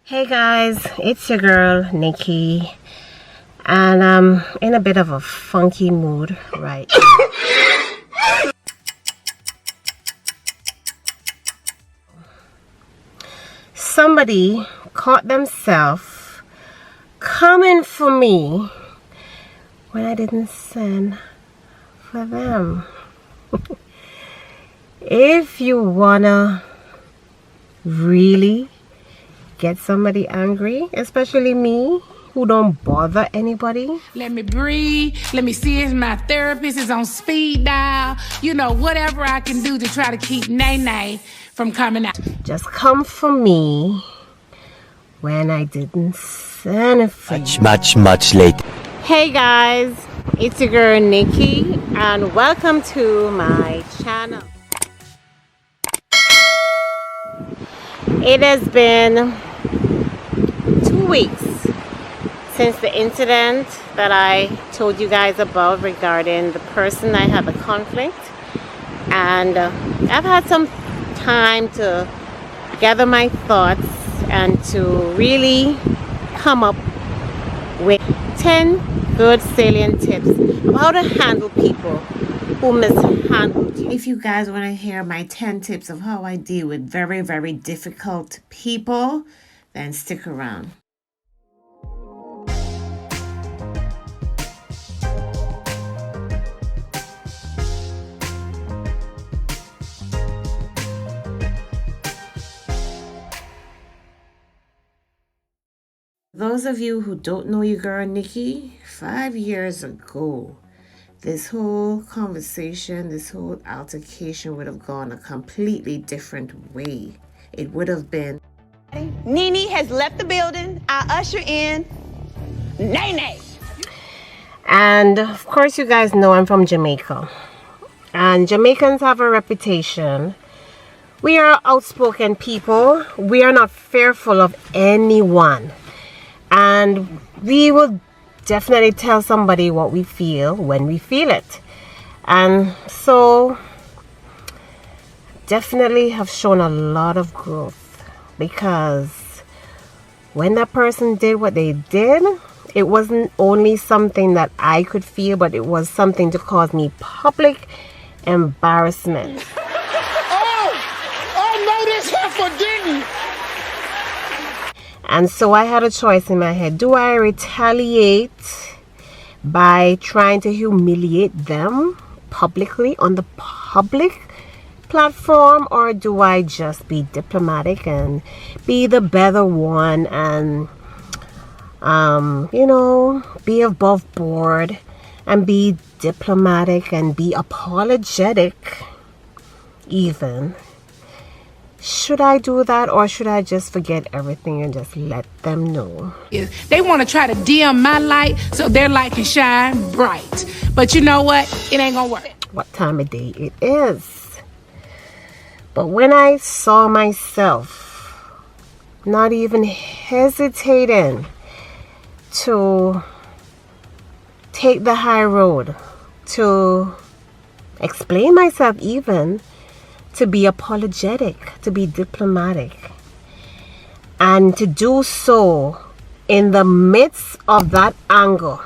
Hey guys, it's your girl Nikki, and I'm in a bit of a funky mood right now. Somebody caught themselves coming for me when I didn't send for them. If you wanna really get somebody angry, especially me who don't bother anybody, let me breathe, let me see if my therapist is on speed dial, you know, whatever I can do to try to keep Nay from coming out. Just come for me when I didn't send it for you. Much later. Hey guys, it's your girl Nikki, and welcome to my channel. It has been 2 weeks since the incident that I told you guys about regarding the person I had the conflict, and I've had some time to gather my thoughts and to really come up with 10 good salient tips of how to handle people who mishandled you. If you guys want to hear my 10 tips of how I deal with very difficult people, then stick around. Those of you who don't know your girl Nikki, 5 years ago, this whole conversation, this whole altercation would have gone a completely different way. It would have been, Nene has left the building. I usher in Nene. and of course you guys know I'm from Jamaica, and Jamaicans have a reputation. We are outspoken people. We are not fearful of anyone, and we will definitely tell somebody what we feel when we feel it. And so definitely have shown a lot of growth, because when that person did what they did, it wasn't only something that I could feel, but it was something to cause me public embarrassment. Oh no, this heifer didn't. And so I had a choice in my head. Do I retaliate by trying to humiliate them publicly on the public platform, or do I just be diplomatic and be the better one and be above board and be diplomatic and be apologetic even? Should I do that, or should I just forget everything and just let them know? They want to try to dim my light so their light can shine bright. But you know what? It ain't gonna work. What time of day it is. But when I saw myself not even hesitating to take the high road, to explain myself even, to be apologetic, to be diplomatic, and to do so in the midst of that anger,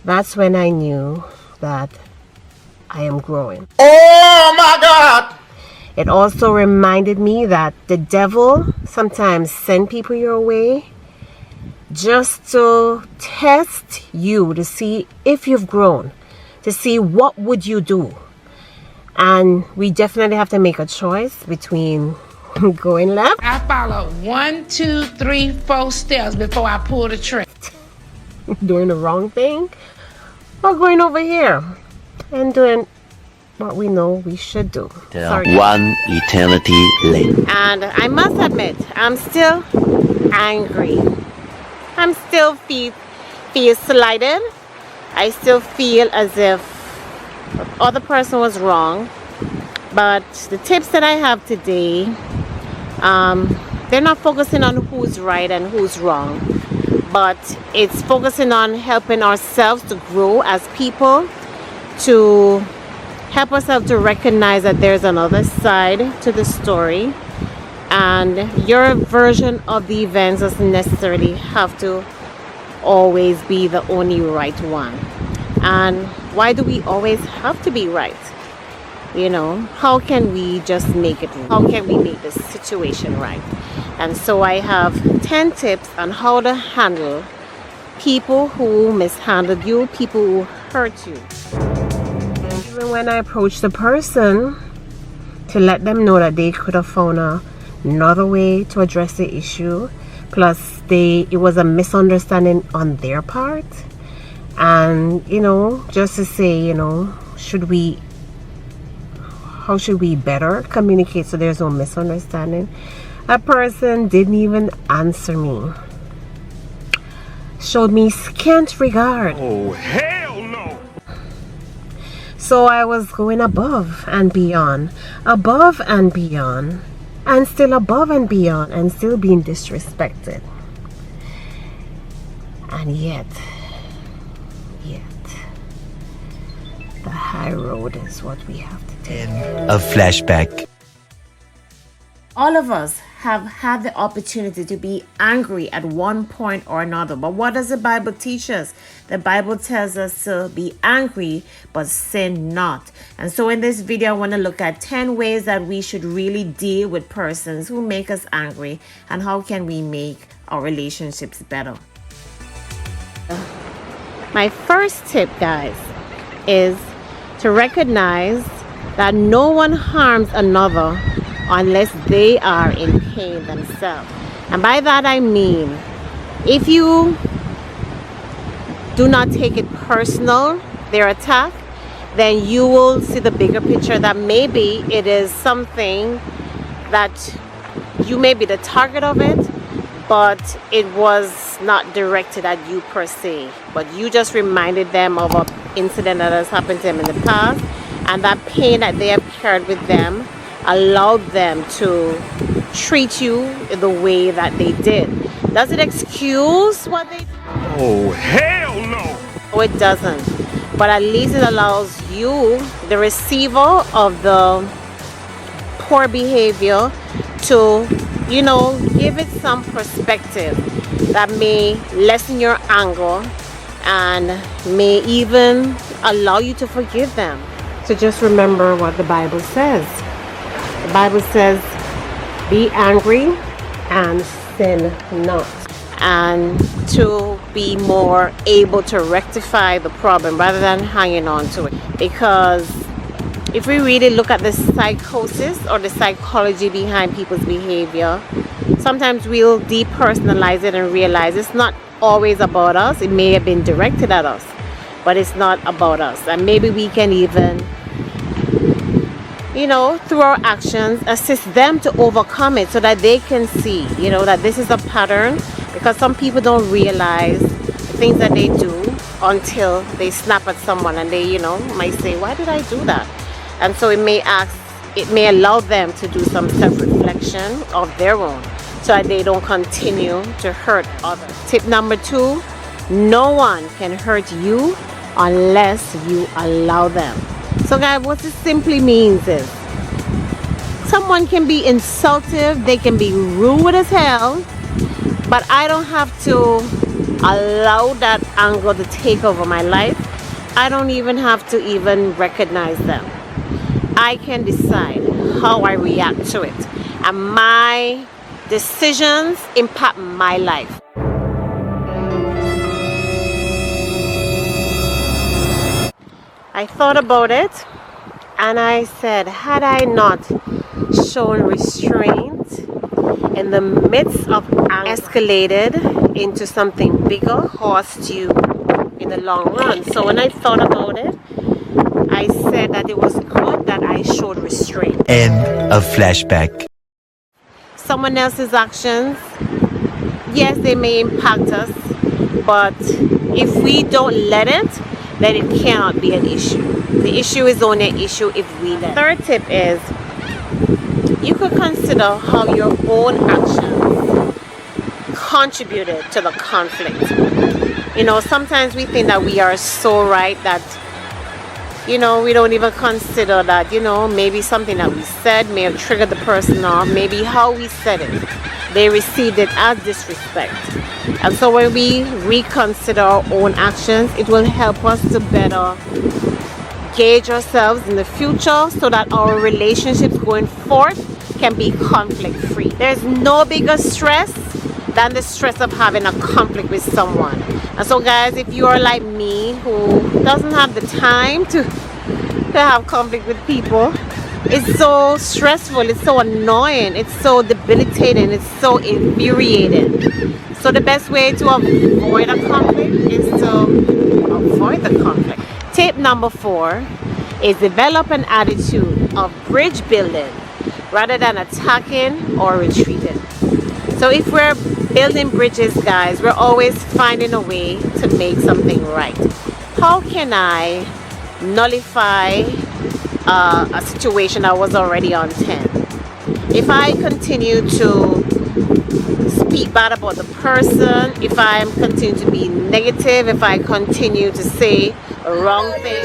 that's when I knew that I am growing. Oh my God! It also reminded me that the devil sometimes sends people your way just to test you, to see if you've grown, to see what would you do. And we definitely have to make a choice between going left. I follow 1, 2, 3, 4 steps before I pull the trigger. Doing the wrong thing, or going over here and doing what we know we should do. Sorry. One eternity later. And I must admit, I'm still angry. I'm still feel slighted. I still feel as if the other person was wrong. But the tips that I have today, they're not focusing on who's right and who's wrong, but it's focusing on helping ourselves to grow as people, to help ourselves to recognize that there's another side to the story, and your version of the events doesn't necessarily have to always be the only right one. And why do we always have to be right? You know, how can we just make it? How can we make the situation right? And so I have 10 tips on how to handle people who mishandled you, people who hurt you. Even when I approached the person to let them know that they could have found another way to address the issue, plus it was a misunderstanding on their part, and you know, just to say, you know, how should we better communicate so there's no misunderstanding? A person didn't even answer me, showed me scant regard. Oh, hell no! So I was going above and beyond, and still above and beyond, and still being disrespected. And yet, the high road is what we have to take. A flashback. All of us have had the opportunity to be angry at one point or another. But what does the Bible teach us? The Bible tells us to be angry, but sin not. And so in this video, I want to look at 10 ways that we should really deal with persons who make us angry, and how can we make our relationships better. My first tip, guys, is to recognize that no one harms another unless they are in pain themselves. And by that I mean, if you do not take it personal, their attack, then you will see the bigger picture, that maybe it is something that you may be the target of it, but it was not directed at you per se, but you just reminded them of an incident that has happened to them in the past, and that pain that they have carried with them allowed them to treat you the way that they did. Does it excuse what they did? Oh, hell no! No, it doesn't. But at least it allows you, the receiver of the poor behavior, to, you know, give it some perspective that may lessen your anger and may even allow you to forgive them. So just remember what the Bible says. The Bible says, be angry and sin not. And to be more able to rectify the problem rather than hanging on to it. Because if we really look at the psychosis or the psychology behind people's behavior, sometimes we'll depersonalize it and realize it's not always about us. It may have been directed at us, but it's not about us. And maybe we can even, you know, through our actions, assist them to overcome it so that they can see, you know, that this is a pattern. Because some people don't realize the things that they do until they snap at someone, and they, you know, might say, why did I do that? And so it may allow them to do some self-reflection of their own, so that they don't continue to hurt others. Tip number 2, no one can hurt you unless you allow them. So guys, what this simply means is, someone can be insultive, they can be rude as hell, but I don't have to allow that anger to take over my life. I don't even have to even recognize them. I can decide how I react to it, and my decisions impact my life. I thought about it, and I said, had I not shown restraint in the midst of anger, escalated into something bigger, cost you in the long run. So when I thought about it, I said that it was good that I showed restraint. End of flashback. Someone else's actions, yes, they may impact us, but if we don't let it, then it cannot be an issue. The issue is only an issue if we let it. Third tip is, you could consider how your own actions contributed to the conflict. You know, sometimes we think that we are so right that we don't even consider that, maybe something that we said may have triggered the person off. Maybe how we said it, they received it as disrespect. And so when we reconsider our own actions, it will help us to better gauge ourselves in the future so that our relationships going forth can be conflict free. There's no bigger stress than the stress of having a conflict with someone. And so guys, if you are like me who doesn't have the time to have conflict with people, it's so stressful, it's so annoying, it's so debilitating, it's so infuriating. So the best way to avoid a conflict is to avoid the conflict. Tip number 4 is develop an attitude of bridge building rather than attacking or retreating. So if we're building bridges, guys, we're always finding a way to make something right. How can I nullify a situation that was already on 10? If I continue to speak bad about the person, if I continue to be negative, if I continue to say a wrong thing.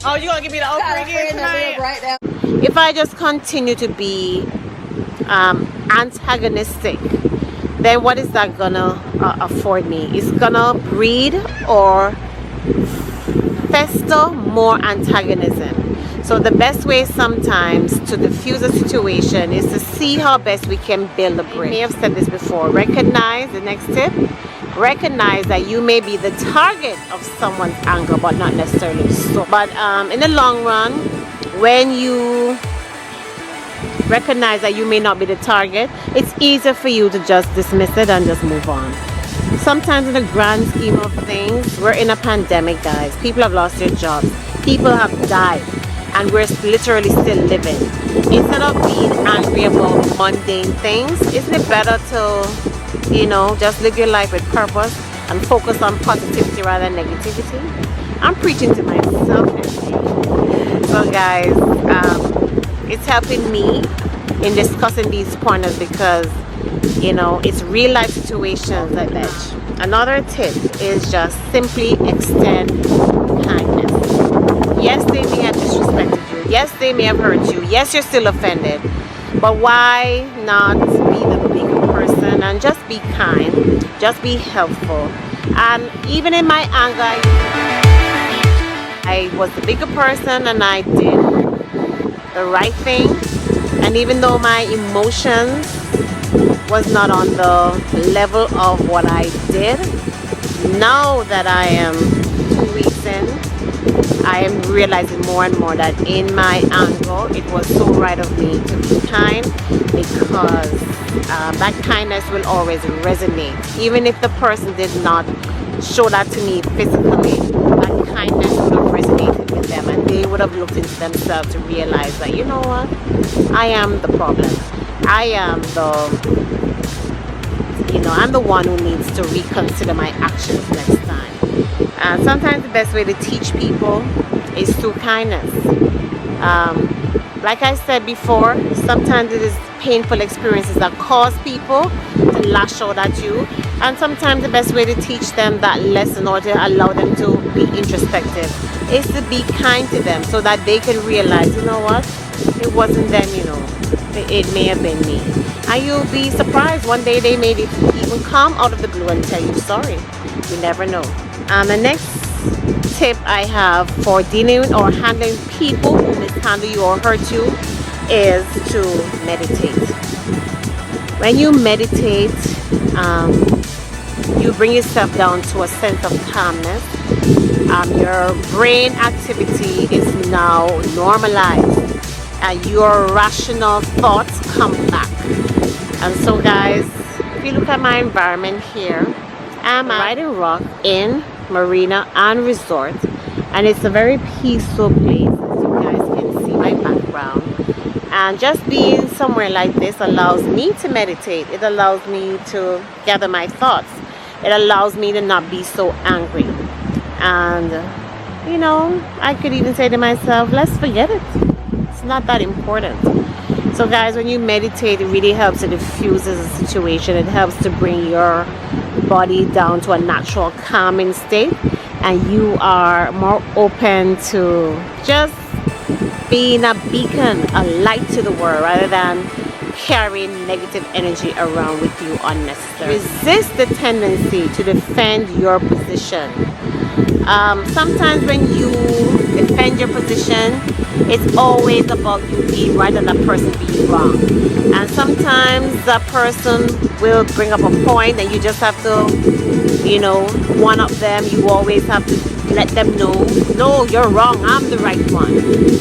Oh, you gonna give me the opening again tonight? If I just continue to be antagonistic, then what is that gonna afford me? It's gonna breed or fester more antagonism. So the best way sometimes to diffuse a situation is to see how best we can build a bridge. I may have said this before. Recognize, the next tip, recognize that you may be the target of someone's anger, but not necessarily so. But in the long run, when you recognize that you may not be the target, it's easier for you to just dismiss it and just move on. Sometimes in the grand scheme of things, we're in a pandemic, guys. People have lost their jobs. People have died. And we're literally still living. Instead of being angry about mundane things, isn't it better to, just live your life with purpose and focus on positivity rather than negativity? I'm preaching to myself today. So guys, it's helping me in discussing these pointers because, it's real life situations like that. Another tip is just simply extend kindness. Yes, they may have disrespected you. Yes, they may have hurt you. Yes, you're still offended. But why not be the bigger person and just be kind, just be helpful. And even in my anger, I was the bigger person and I did the right thing. And even though my emotions was not on the level of what I did, now that I am 2 weeks in, I am realizing more and more that in my anger, it was so right of me to be kind, because that kindness will always resonate. Even if the person did not show that to me physically, that kindness would have resonated with them and they would have looked into themselves to realize that, you know what, I am the problem. I am I'm the one who needs to reconsider my actions next time. And sometimes the best way to teach people is through kindness. Like I said before, sometimes it is painful experiences that cause people to lash out at you. And sometimes the best way to teach them that lesson or to allow them to be introspective is to be kind to them so that they can realize, you know what, it wasn't them, it may have been me. And you'll be surprised one day they may even come out of the blue and tell you sorry. You never know. The next tip I have for dealing or handling people who mishandle you or hurt you is to meditate. When you meditate, you bring yourself down to a sense of calmness. Your brain activity is now normalized and your rational thoughts come back. And so guys, if you look at my environment here, I'm at Riding Rock Inn, Marina and Resort, and it's a very peaceful place, as you guys can see my background. And just being somewhere like this allows me to meditate. It allows me to gather my thoughts. It allows me to not be so angry. And I could even say to myself, let's forget it. It's not that important. So guys, when you meditate, it really helps. It diffuses a situation. It helps to bring your body down to a natural calming state. and you are more open to just being a beacon, a light to the world, rather than carrying negative energy around with you unnecessarily. Resist the tendency to defend your position. Sometimes when you defend your position, it's always about you being right and that person being wrong. And sometimes that person will bring up a point and you just have to, you know, one up them. You always have to let them know, no, you're wrong, I'm the right one.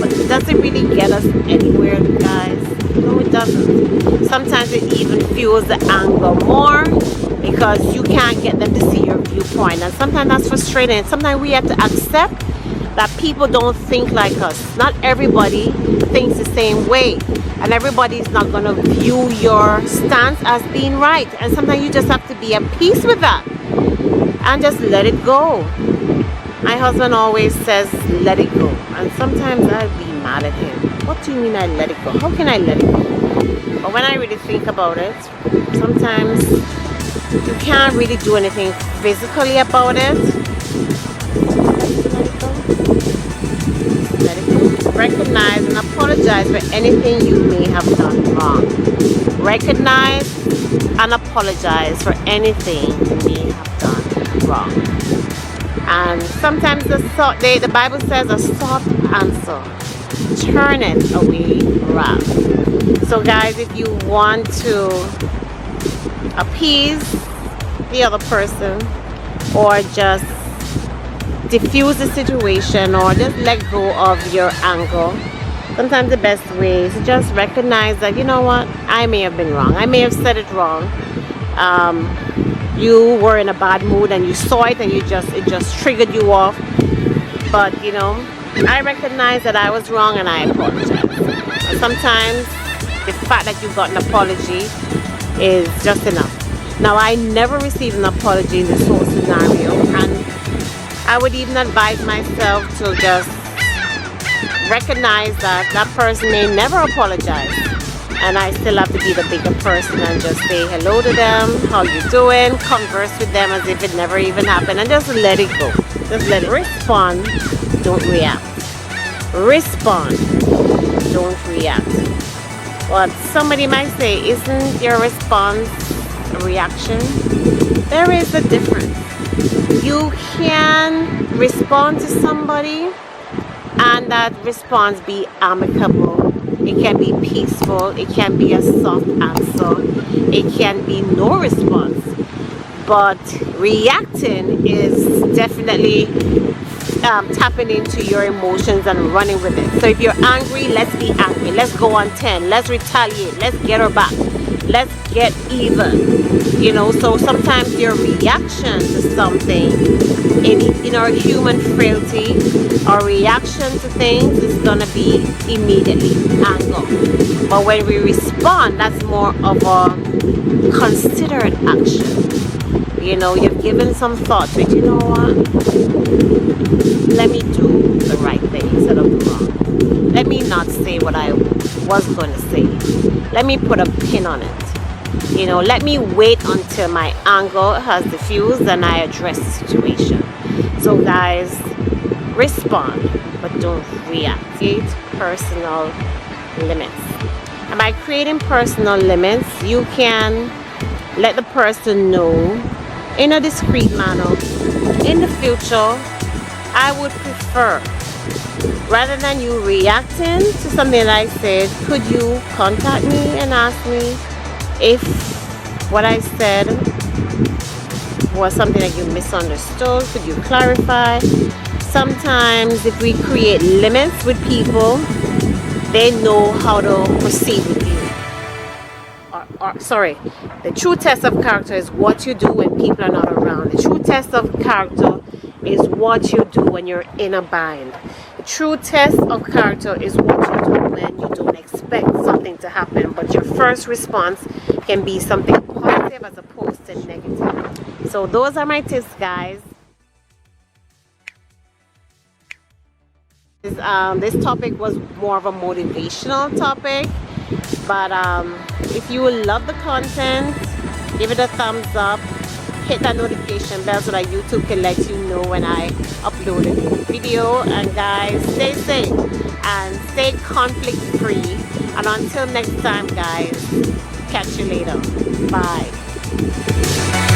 But it doesn't really get us anywhere, guys. No, it doesn't. Sometimes it even fuels the anger more because you can't get them to see your viewpoint. And sometimes that's frustrating. Sometimes we have to accept that people don't think like us. Not everybody thinks the same way. And everybody's not going to view your stance as being right. And sometimes you just have to be at peace with that and just let it go. My husband always says, let it go. And sometimes I'll be mad at him. What do you mean I let it go? How can I let it go? But when I really think about it, sometimes you can't really do anything physically about it. Let it go. Recognize and apologize for anything you may have done wrong. Recognize and apologize for anything you may have done wrong. And sometimes the Bible says a soft answer turneth away wrath. So guys, if you want to appease the other person or just diffuse the situation or just let go of your anger, sometimes the best way is to just recognize that, you know what, I may have been wrong. I may have said it wrong. You were in a bad mood and you saw it and it just triggered you off. But you know, I recognize that I was wrong and I apologize. And sometimes the fact that you got an apology is just enough. Now, I never received an apology in this whole scenario, and I would even advise myself to just recognize that that person may never apologize. And I still have to be the bigger person and just say hello to them, how you doing, converse with them as if it never even happened, and just let it go. Just let it respond, don't react. Respond, don't react. What somebody might say, isn't your response a reaction? There is a difference. You can respond to somebody and that response be amicable. It can be peaceful. It can be a soft answer. It can be no response. But reacting is definitely tapping into your emotions and running with it. So if you're angry, let's be angry. Let's go on 10. Let's retaliate. Let's get her back. Let's get even. You know, so sometimes your reaction to something in our human frailty, our reaction to things is gonna be immediately anger. But when we respond, that's more of a considered action. You know, you've given some thought to it. You know what? Let me do the right thing instead of the wrong. Let me not say what I was going to say. Let me put a pin on it. You know, let me wait until my anger has diffused and I address the situation. So guys, respond, but don't react. Create personal limits. And by creating personal limits, you can let the person know in a discreet manner. In the future, I would prefer, rather than you reacting to something that I said, could you contact me and ask me if what I said was something that you misunderstood? Could you clarify? Sometimes if we create limits with people, they know how to proceed with you. Sorry, the true test of character is what you do when people are not around. The true test of character is what you do when you're in a bind. The true test of character is what you do when you don't expect something to happen, but your first response can be something positive as opposed to negative. So those are my tips, guys. This topic was more of a motivational topic, but if you love the content, give it a thumbs up, hit that notification bell so that YouTube can let you know when I upload a new video. And guys, stay safe and stay conflict free. And until next time, guys, catch you later. Bye.